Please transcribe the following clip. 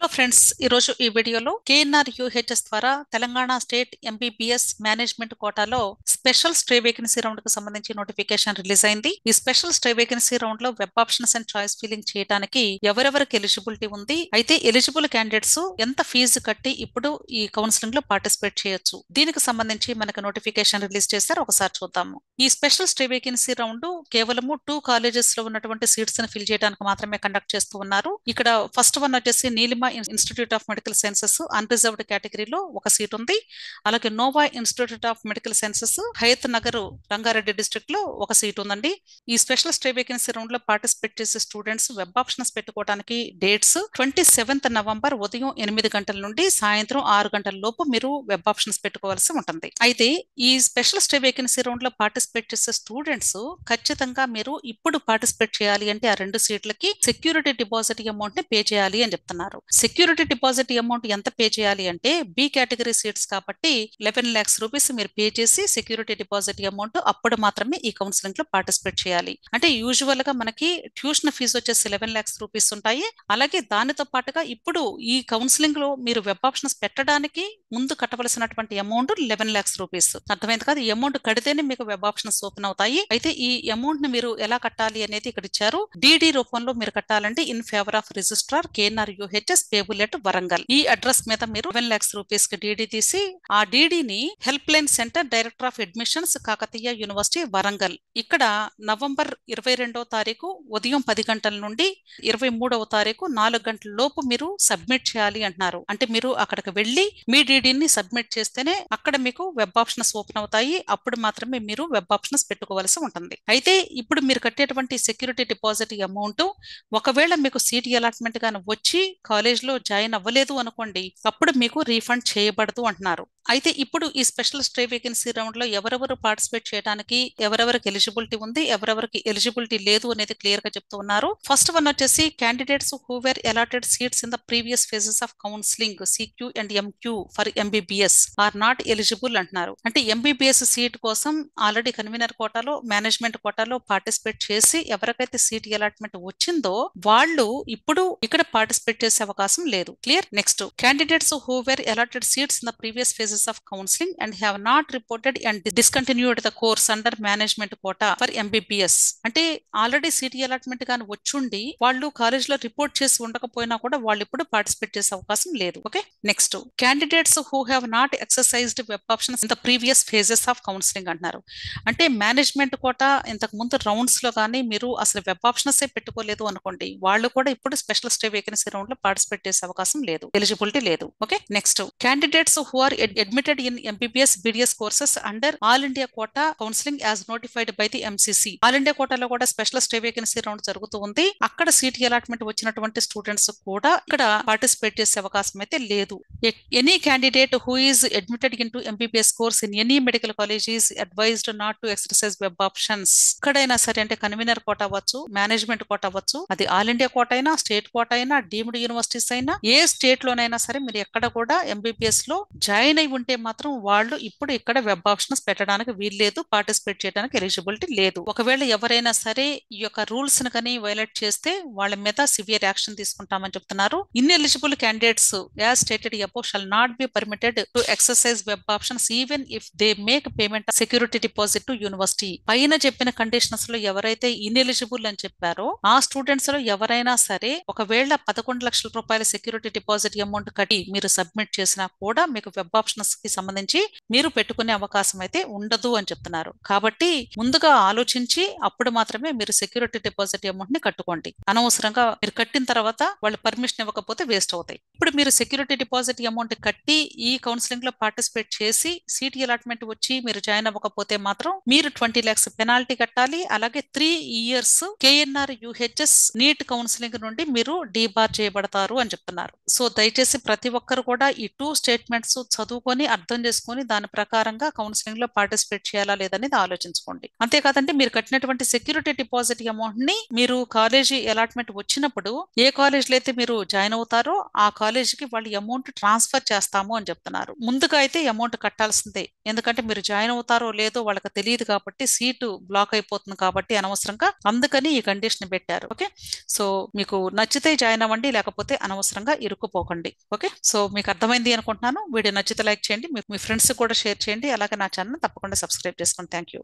Hello friends, ఈరోజు ఈ వీడియోలో కేఎన్ఆర్ యూహెచ్ఎస్ ద్వారా తెలంగాణ స్టేట్ ఎంబీబీఎస్ మేనేజ్మెంట్ కోటాలో స్పెషల్ స్టే వేకెన్సీ రౌండ్ కు సంబంధించి నోటిఫికేషన్ రిలీజ్ అయింది. ఈ స్పెషల్ స్టే వేకెన్సీ రౌండ్ లో web options and choice filling చేయడానికి ఎవరెవరికి ఎలిజిబిలిటీ ఉంది, అయితే ఎలిజిబుల్ క్యాండిడేట్స్ ఎంత ఫీజు కట్టి ఇప్పుడు ఈ కౌన్సిలింగ్ లో పార్టిసిపేట్ చేయొచ్చు, దీనికి సంబంధించి మనకు నోటిఫికేషన్ రిలీజ్ చేశారు. ఒకసారి చూద్దాము. ఈ స్పెషల్ స్టే వేకెన్సీ రౌండ్ కేవలము 2 కాలేజెస్ లో ఉన్నటువంటి సీట్స్ ని ఫిల్ చేయడానికి మాత్రమే కండక్ట్ చేస్తూ ఉన్నారు. ఇక్కడ ఫస్ట్ వన్ వచ్చేసి Neelima institute of medical sciences unreserved కేటగిరీలో ఒక సీట్ ఉంది. అలాగే Nova institute of medical sciences Hayat Nagar Rangareddy district లో ఒక సీట్ ఉందండి. ఈ స్పెషల్ స్టే వేకెన్సీ రౌండ్ లో పార్టిసిపేట్ చేసే స్టూడెంట్స్ వెబ్ ఆప్షన్స్ పెట్టుకోవడానికి డేట్స్ 27th నవంబర్ ఉదయం 8 గంటల నుండి సాయంత్రం 6 గంటల లోపు మీరు వెబ్ ఆప్షన్స్ పెట్టుకోవాల్సి ఉంటుంది. అయితే ఈ స్పెషల్ స్టే వేకెన్సీ రౌండ్ లో పార్టిసిపేట్ చేసే స్టూడెంట్స్ ఖచ్చితంగా మీరు ఇప్పుడు పార్టిసిపేట్ చేయాలి అంటే ఆ 2 సీట్లకి సెక్యూరిటీ డిపాజిట్ అమౌంట్ ని పే చేయాలి అని చెప్తున్నారు. సెక్యూరిటీ డిపాజిట్ అమౌంట్ ఎంత పే చేయాలి అంటే బి కేటగిరీ సీట్స్ కాబట్టి 11 lakhs రూపీస్ మీరు పే చేసి సెక్యూరిటీ డిపాజిట్ అమౌంట్ అప్పుడు మాత్రమే ఈ కౌన్సిలింగ్ లో పార్టిసిపేట్ చేయాలి. అంటే యూజువల్ గా మనకి ట్యూషన్ ఫీజు వచ్చేసి 11 lakhs రూపీస్ ఉంటాయి. అలాగే దానితో పాటుగా ఇప్పుడు ఈ కౌన్సిలింగ్ లో మీరు వెబ్ ఆప్షన్స్ పెట్టడానికి ముందు కట్టవలసినటువంటి అమౌంట్ 11 lakhs రూపీస్. అర్థమైంది కాదు, ఈ అమౌంట్ కడితేనే మీకు వెబ్ ఆప్షన్స్ ఓపెన్ అవుతాయి. అయితే ఈ అమౌంట్ ని మీరు ఎలా కట్టాలి అనేది ఇక్కడ ఇచ్చారు. డిడి రూపంలో మీరు కట్టాలంటే in favour of registrar KNR UHS payable at Warangal. ఈ అడ్రస్ మీద మీరు 11 lakhs రూపీస్ కి డీడీ తీసి ఆ డీడీని help line centre director of admissions Kakatiya university Warangal ఇక్కడ నవంబర్ 22వ తారీఖు ఉదయం 10 గంటల నుండి 23వ తారీఖు 4 గంటల లోపు మీరు సబ్మిట్ చేయాలి అంటున్నారు. అంటే మీరు అక్కడికి వెళ్లి మీ డీడీని సబ్మిట్ చేస్తేనే అక్కడ మీకు వెబ్ ఆప్షన్స్ ఓపెన్ అవుతాయి. అప్పుడు మాత్రమే మీరు వెబ్ ఆప్షన్స్ పెట్టుకోవాల్సి ఉంటుంది. అయితే ఇప్పుడు మీరు కట్టేటువంటి సెక్యూరిటీ డిపాజిట్ అమౌంట్ ఒకవేళ మీకు సీట్ అలాట్మెంట్ గాని వచ్చి కాలేజ్ లో జాయిన్ అవ్వలేదు అనుకోండి, అప్పుడు మీకు రీఫండ్ చేయబడదు అంటున్నారు. అయితే ఇప్పుడు ఈ స్పెషల్ స్టే వేకెన్సీ రౌండ్ లో ఎవరెవరు పార్టిసిపేట్ చేయడానికి ఎవరెవరికి ఎలిజిబిలిటీ ఉంది, ఎవరెవరికి ఎలిజిబిలిటీ లేదు అనేది క్లియర్ గా చెప్తూ ఉన్నారు. ఫస్ట్ వన్ వచ్చేసి candidates who were allotted seats in the previous phases of counselling CQ and MQ for MBBS are not eligible అంటున్నారు. అంటే ఎంబీబీఎస్ సీట్ కోసం ఆల్రెడీ కన్వీనర్ కోటాలో మేనేజ్మెంట్ కోటాలో పార్టిసిపేట్ చేసి ఎవరికైతే సీట్ అలాట్మెంట్ వచ్చిందో వాళ్ళు ఇప్పుడు ఇక్కడ పార్టిసిపేట్ చేసే అవకాశం లేదు. Clear. Next, candidates who were allotted seats in the previous phases of counselling and have not reported and discontinued the course under management quota for MBBS. అంటే ఆల్రెడీ సీట్ అలాట్మెంట్ గాని వచ్చుండి వాళ్ళు కాలేజ్ లో report చేసి ఉండకపోయినా కూడా వాళ్ళు ఇప్పుడు participate చేసే అవకాశం లేదు. Okay. Next, candidates who have not exercised web options in the previous phases of counselling అంటున్నారు. అంటే మేనేజ్మెంట్ కోటా ఇంతకు ముందు రౌండ్స్ లో కానీ మీరు అసలు వెబ్ ఆప్షన్స్ పెట్టుకోలేదు అనుకోండి, వాళ్ళు కూడా ఇప్పుడు స్పెషల్ స్టే వేకెన్సీ రౌండ్ లో పార్టిసిపేట్ చేసే అవకాశం లేదు, ఎలిజిబిలిటీ లేదు. Okay. Next, candidates who are admitted in MBBS BDS courses under all India quota counselling as notified by the MCC. All India కోటాలో కూడా స్పెషల్ స్టే వేకెన్సీ రౌండ్ జరుగుతూ ఉంది. అక్కడ సీట్ అలాట్మెంట్ వచ్చినటువంటి స్టూడెంట్స్ కూడా ఇక్కడ పార్టిసిపేట్ చేసే అవకాశం అయితే లేదు. Any candidate who is admitted in to MBBS course in any medical college is advised not to exercise web options. ఎక్కడైనా సరే, అంటే కన్వీనర్ కోట అవ్వచ్చు, మేనేజ్మెంట్ కోట అవ్వచ్చు, అది ఆల్ ఇండియా కోట అయినా స్టేట్ కోట అయినా డీమ్డ్ యూనివర్సిటీస్ అయినా ఏ స్టేట్ లోనైనా సరే మీరు ఎక్కడ కూడా ఎంబీబీఎస్ లో జాయిన్ అయి ఉంటే మాత్రం వాళ్ళు ఇప్పుడు ఇక్కడ వెబ్ ఆప్షన్స్ పెట్టడానికి వీల్లేదు, పార్టిసిపేట్ చేయడానికి ఎలిజిబిలిటీ లేదు. ఒకవేళ ఎవరైనా సరే ఈ యొక్క రూల్స్ ని కానీ వైలేట్ చేస్తే వాళ్ళ మీద సివియర్ యాక్షన్ తీసుకుంటామని చెప్తున్నారు. In eligible candidates as stated above shall not be permitted to exercise web options even if they make payment security deposit to university. పైన చెప్పిన కండిషన్స్ లో ఎవరైతే ఇన్ ఎలిజిబుల్ అని చెప్పారో ఆ స్టూడెంట్స్ లో ఎవరైనా సరే ఒకవేళ 11 లక్షల రూపాయల సెక్యూరిటీ డిపాజిట్ అమౌంట్ కట్టి మీరు సబ్మిట్ చేసినా కూడా మీకు వెబ్ ఆప్షన్స్ కి సంబంధించి మీరు పెట్టుకునే అవకాశం అయితే ఉండదు అని చెప్తున్నారు. కాబట్టి ముందుగా ఆలోచించి అప్పుడు మాత్రమే మీరు సెక్యూరిటీ డిపాజిట్ అమౌంట్ ని కట్టుకోండి. అనవసరంగా మీరు కట్టిన తర్వాత వాళ్ళు పర్మిషన్ ఇవ్వకపోతే వేస్ట్ అవుతాయి. ఇప్పుడు మీరు సెక్యూరిటీ డిపాజిట్ అమౌంట్ కట్టి ఈ కౌన్సిలింగ్ లో పార్టిసిపేట్ చేసి సీట్ అలాట్మెంట్ వచ్చి మీరు జాయిన్ అవ్వకపోతే మాత్రం మీరు 20 lakhs పెనాల్టీ కట్టాలి. అలాగే 3 years KNR UHS NEET counselling నుండి మీరు డీబార్ చేయబడతారు అని చెప్తున్నారు. సో దయచేసి ప్రతి ఒక్కరు కూడా ఈ 2 స్టేట్మెంట్స్ చదువుకొని అర్థం చేసుకొని దాని ప్రకారంగా కౌన్సిలింగ్ లో పార్టిసిపేట్ చేయాలా లేదనేది ఆలోచించుకోండి. అంతేకాదంటే మీరు కట్టినటువంటి సెక్యూరిటీ డిపాజిట్ అమౌంట్ ని మీరు కాలేజీ అలాట్మెంట్ వచ్చినప్పుడు ఏ కాలేజీలో అయితే మీరు జాయిన్ అవుతారో ఆ కాలేజీకి వాళ్ళు అమౌంట్ ట్రాన్స్ఫర్ చేస్తాము అని చెప్తున్నారు. ముందుగా అయితే అమౌంట్ కట్టాల్సిందే, ఎందుకంటే మీరు జాయిన్ అవుతారో లేదో వాళ్ళకి తెలియదు కాబట్టి, సీటు బ్లాక్ అయిపోతుంది కాబట్టి అనవసరంగా, అందుకని ఈ కండిషన్ పెట్టారు. ఓకే. సో మీకు నచ్చితే జాయిన్ అవ్వండి, లేకపోతే అనవసరంగా ఇరుక్కుపోకండి. ఓకే, సో మీకు అర్థమైంది అనుకుంటున్నాను. వీడియో నచ్చితే లైక్ చేయండి, మీ ఫ్రెండ్స్ కూడా షేర్ చేయండి, అలాగే నా ఛానల్ తప్పకుండా సబ్స్క్రైబ్ చేసుకోండి. Thank you.